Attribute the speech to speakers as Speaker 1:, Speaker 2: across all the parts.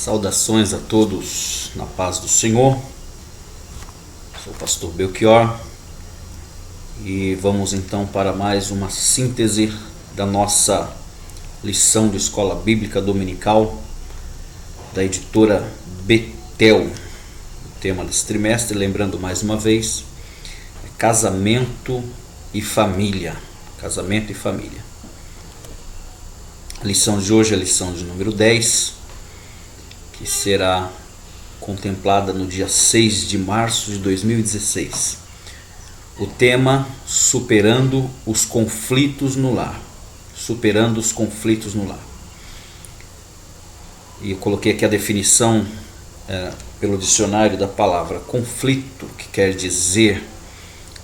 Speaker 1: Saudações a todos na paz do Senhor. Sou o pastor Belchior e vamos então para mais uma síntese da nossa lição de Escola Bíblica Dominical da editora Betel. O tema desse trimestre, lembrando mais uma vez, é casamento e família. Casamento e família. A lição de hoje é a lição de número 10, que será contemplada no dia 6 de março de 2016. O tema: superando os conflitos no lar. Superando os conflitos no lar. E eu coloquei aqui a definição pelo dicionário da palavra conflito, que quer dizer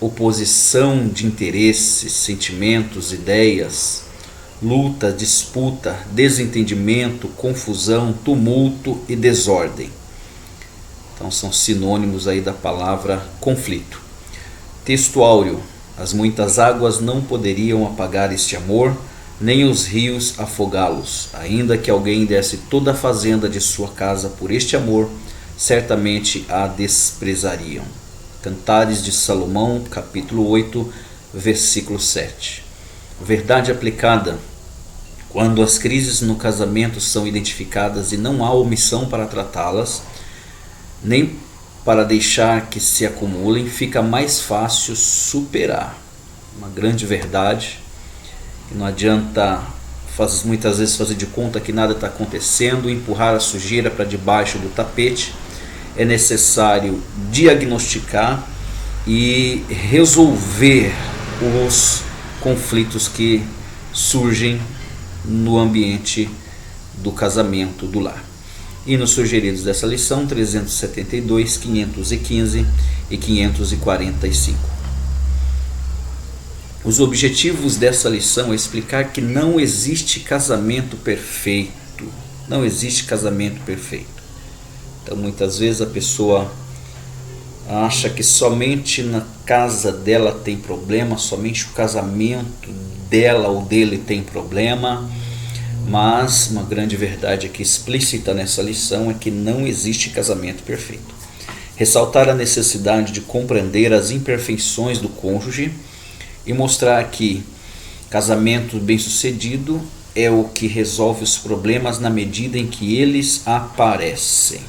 Speaker 1: oposição de interesses, sentimentos, ideias, luta, disputa, desentendimento, confusão, tumulto e desordem. Então são sinônimos aí da palavra conflito. Texto áureo: as muitas águas não poderiam apagar este amor, nem os rios afogá-los. Ainda que alguém desse toda a fazenda de sua casa por este amor, certamente a desprezariam. Cantares de Salomão, capítulo 8, versículo 7. Verdade aplicada: quando as crises no casamento são identificadas e não há omissão para tratá-las, nem para deixar que se acumulem, fica mais fácil superar. Uma grande verdade, que não adianta muitas vezes fazer de conta que nada está acontecendo, empurrar a sujeira para debaixo do tapete. É necessário diagnosticar e resolver os conflitos que surgem no ambiente do casamento, do lar. Hinos sugeridos dessa lição: 372, 515 e 545. Os objetivos dessa lição é explicar que não existe casamento perfeito. Não existe casamento perfeito. Então muitas vezes a pessoa acha que somente na casa dela tem problema, somente o casamento dela ou dele tem problema, mas uma grande verdade aqui explícita nessa lição é que não existe casamento perfeito. Ressaltar a necessidade de compreender as imperfeições do cônjuge e mostrar que casamento bem-sucedido é o que resolve os problemas na medida em que eles aparecem.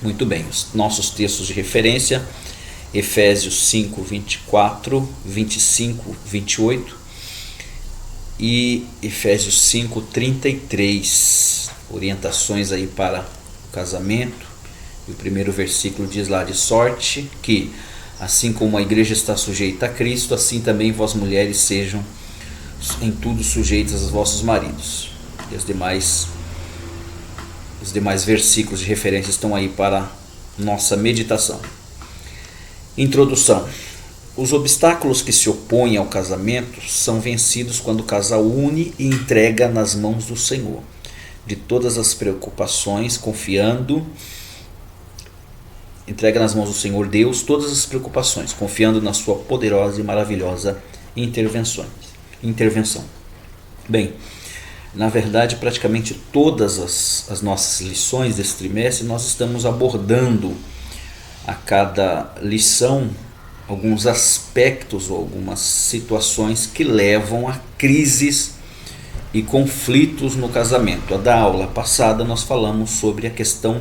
Speaker 1: Muito bem, os nossos textos de referência: Efésios 5, 24, 25, 28 e Efésios 5, 33. Orientações aí para o casamento. E o primeiro versículo diz lá: de sorte que, assim como a igreja está sujeita a Cristo, assim também vós mulheres sejam em tudo sujeitas aos vossos maridos. E os demais versículos de referência estão aí para nossa meditação. Introdução: os obstáculos que se opõem ao casamento são vencidos quando o casal une e entrega nas mãos do Senhor de todas as preocupações, entrega nas mãos do Senhor Deus todas as preocupações, confiando na sua poderosa e maravilhosa intervenção. Bem, na verdade, praticamente todas as nossas lições desse trimestre nós estamos abordando a cada lição alguns aspectos ou algumas situações que levam a crises e conflitos no casamento. A da aula passada nós falamos sobre a questão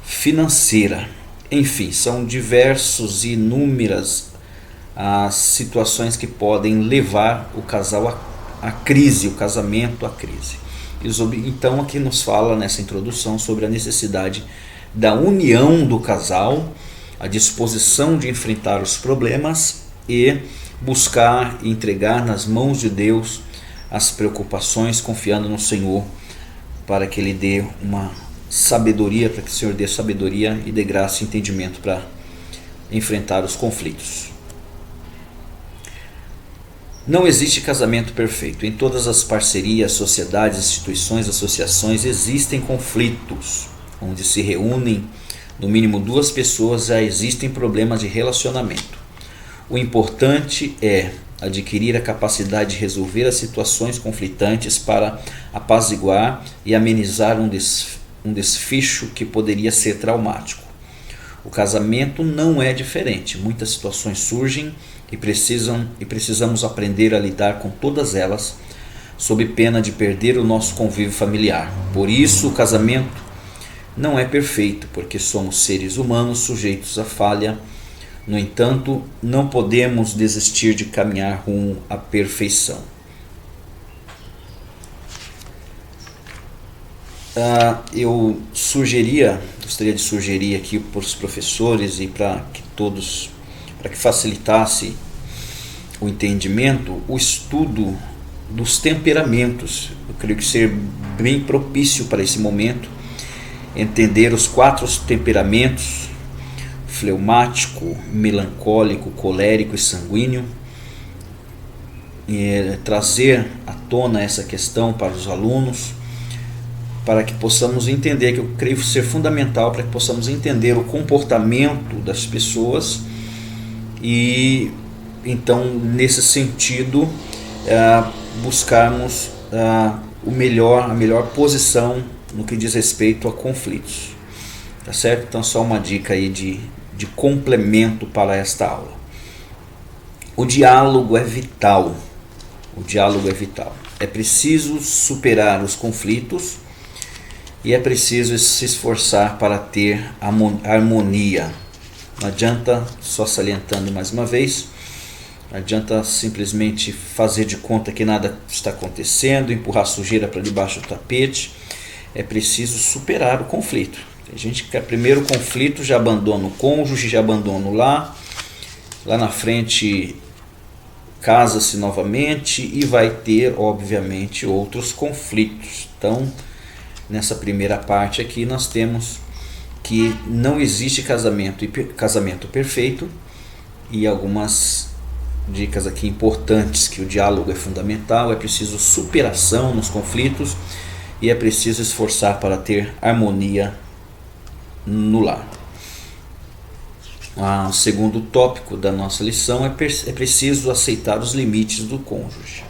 Speaker 1: financeira. Enfim, são diversos e inúmeras as situações que podem levar o casal a crise, o casamento à crise. Então aqui nos fala nessa introdução sobre a necessidade da união do casal, a disposição de enfrentar os problemas e buscar e entregar nas mãos de Deus as preocupações, confiando no Senhor para que Ele dê uma sabedoria, para que o Senhor dê sabedoria e dê graça e entendimento para enfrentar os conflitos. Não existe casamento perfeito. Em todas as parcerias, sociedades, instituições, associações existem conflitos. Onde se reúnem no mínimo duas pessoas, já existem problemas de relacionamento. O importante é adquirir a capacidade de resolver as situações conflitantes para apaziguar e amenizar um desfecho que poderia ser traumático. O casamento não é diferente. Muitas situações surgem e precisamos aprender a lidar com todas elas, sob pena de perder o nosso convívio familiar. Por isso, o casamento não é perfeito, porque somos seres humanos sujeitos à falha. No entanto, não podemos desistir de caminhar rumo à perfeição. Eu gostaria de sugerir aqui para os professores e para que facilitasse o entendimento, o estudo dos temperamentos. Eu creio que ser bem propício para esse momento, entender os 4 temperamentos: fleumático, melancólico, colérico e sanguíneo, e trazer à tona essa questão para os alunos, para que possamos entender, que eu creio ser fundamental, para que possamos entender o comportamento das pessoas e então, nesse sentido, buscarmos a melhor posição no que diz respeito a conflitos. Tá certo? Então, só uma dica aí de complemento para esta aula. O diálogo é vital. O diálogo é vital. É preciso superar os conflitos e é preciso se esforçar para ter harmonia. Não adianta, só salientando mais uma vez, não adianta simplesmente fazer de conta que nada está acontecendo, empurrar sujeira para debaixo do tapete. É preciso superar o conflito. Tem gente que quer primeiro o conflito, já abandona o cônjuge, já abandona o lar, lá na frente casa-se novamente e vai ter, obviamente, outros conflitos. Então, nessa primeira parte aqui, nós temos que não existe casamento perfeito, e algumas dicas aqui importantes: que o diálogo é fundamental, é preciso superação nos conflitos e é preciso esforçar para ter harmonia no lar. O segundo tópico da nossa lição é preciso aceitar os limites do cônjuge.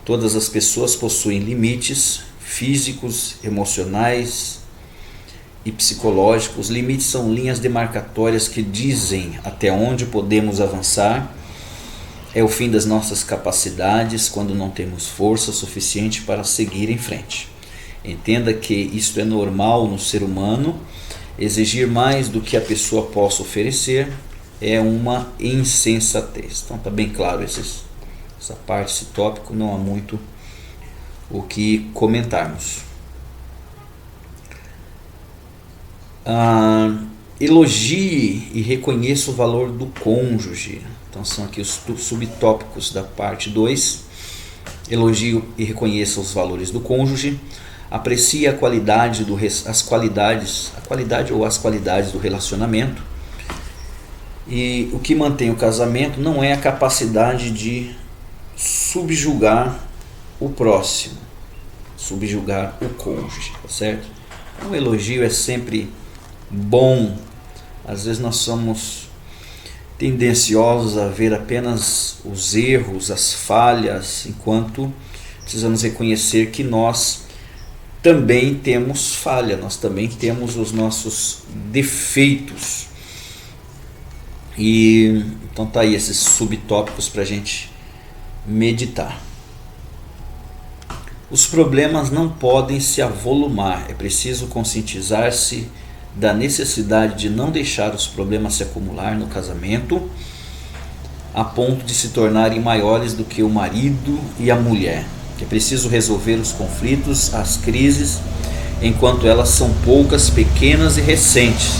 Speaker 1: Todas as pessoas possuem limites físicos, emocionais e psicológicos. Limites são linhas demarcatórias que dizem até onde podemos avançar. É o fim das nossas capacidades quando não temos força suficiente para seguir em frente. Entenda que isto é normal no ser humano. Exigir mais do que a pessoa possa oferecer é uma insensatez. Então está bem claro essa parte, esse tópico, não há muito o que comentarmos. Elogie e reconheça o valor do cônjuge. Então são aqui os subtópicos da parte 2. Elogie e reconheça os valores do cônjuge. Aprecie as qualidades do relacionamento. E o que mantém o casamento não é a capacidade de subjugar o próximo, subjugar o cônjuge, tá certo? O elogio é sempre bom. Às vezes nós somos tendenciosos a ver apenas os erros, as falhas, enquanto precisamos reconhecer que nós também temos falha, nós também temos os nossos defeitos. E então tá aí esses subtópicos para a gente meditar. Os problemas não podem se avolumar. É preciso conscientizar-se da necessidade de não deixar os problemas se acumular no casamento a ponto de se tornarem maiores do que o marido e a mulher. É preciso resolver os conflitos, as crises, enquanto elas são poucas, pequenas e recentes.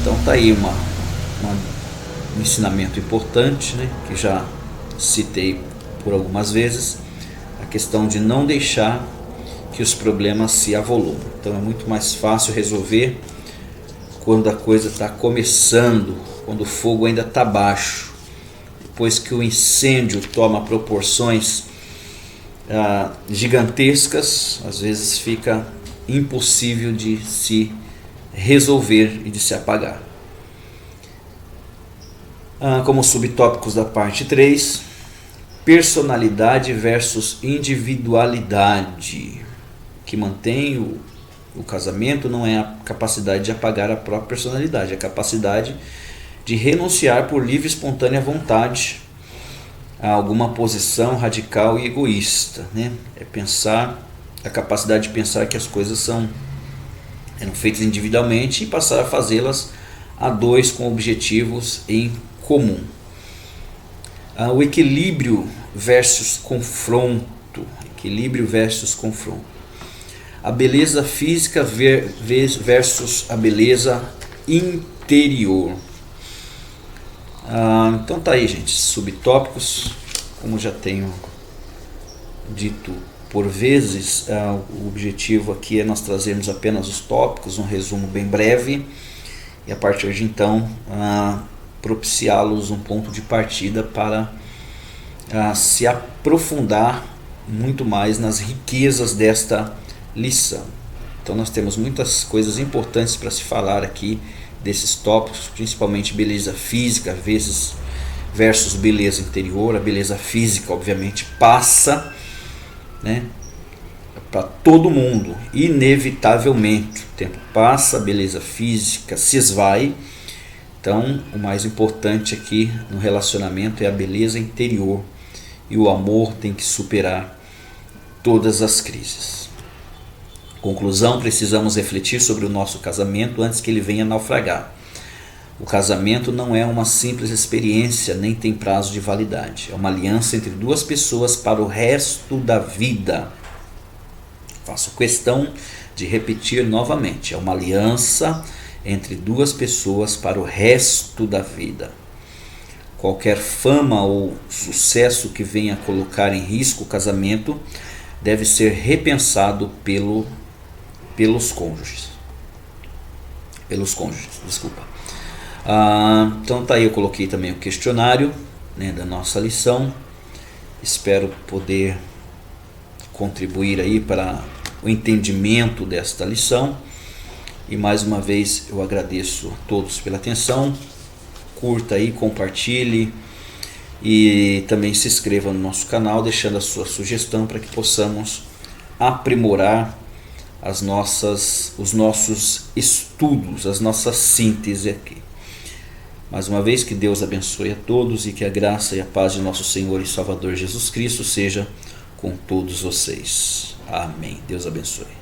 Speaker 1: Então tá aí um ensinamento importante, né, que já citei por algumas vezes, a questão de não deixar que os problemas se avolumem. Então é muito mais fácil resolver quando a coisa está começando, quando o fogo ainda está baixo. Depois que o incêndio toma proporções gigantescas, às vezes fica impossível de se resolver e de se apagar. Como subtópicos da parte 3, personalidade versus individualidade. O que mantém o casamento não é a capacidade de apagar a própria personalidade, é a capacidade de renunciar por livre e espontânea vontade a alguma posição radical e egoísta, né? É pensar, a capacidade de pensar que as coisas eram feitas individualmente e passar a fazê-las a dois com objetivos em comum. O equilíbrio versus confronto. Equilíbrio versus confronto. A beleza física versus a beleza interior. Então tá aí, gente, subtópicos, como já tenho dito por vezes, o objetivo aqui é nós trazermos apenas os tópicos, um resumo bem breve, e a partir de então propiciá-los um ponto de partida para se aprofundar muito mais nas riquezas desta lição. Então nós temos muitas coisas importantes para se falar aqui desses tópicos, principalmente beleza física versus beleza interior. A beleza física obviamente passa, né, para todo mundo, inevitavelmente. O tempo passa, a beleza física se esvai. Então o mais importante aqui no relacionamento é a beleza interior, e o amor tem que superar todas as crises. Conclusão: precisamos refletir sobre o nosso casamento antes que ele venha naufragar. O casamento não é uma simples experiência, nem tem prazo de validade. É uma aliança entre duas pessoas para o resto da vida. Faço questão de repetir novamente: é uma aliança entre duas pessoas para o resto da vida. Qualquer fama ou sucesso que venha colocar em risco o casamento deve ser repensado pelos cônjuges. Desculpa. Então tá aí, eu coloquei também o questionário, né, da nossa lição. Espero poder contribuir aí para o entendimento desta lição. E mais uma vez eu agradeço a todos pela atenção. Curta aí, compartilhe e também se inscreva no nosso canal, deixando a sua sugestão para que possamos aprimorar os nossos estudos, as nossas sínteses aqui. Mais uma vez, que Deus abençoe a todos e que a graça e a paz de nosso Senhor e Salvador Jesus Cristo seja com todos vocês. Amém. Deus abençoe.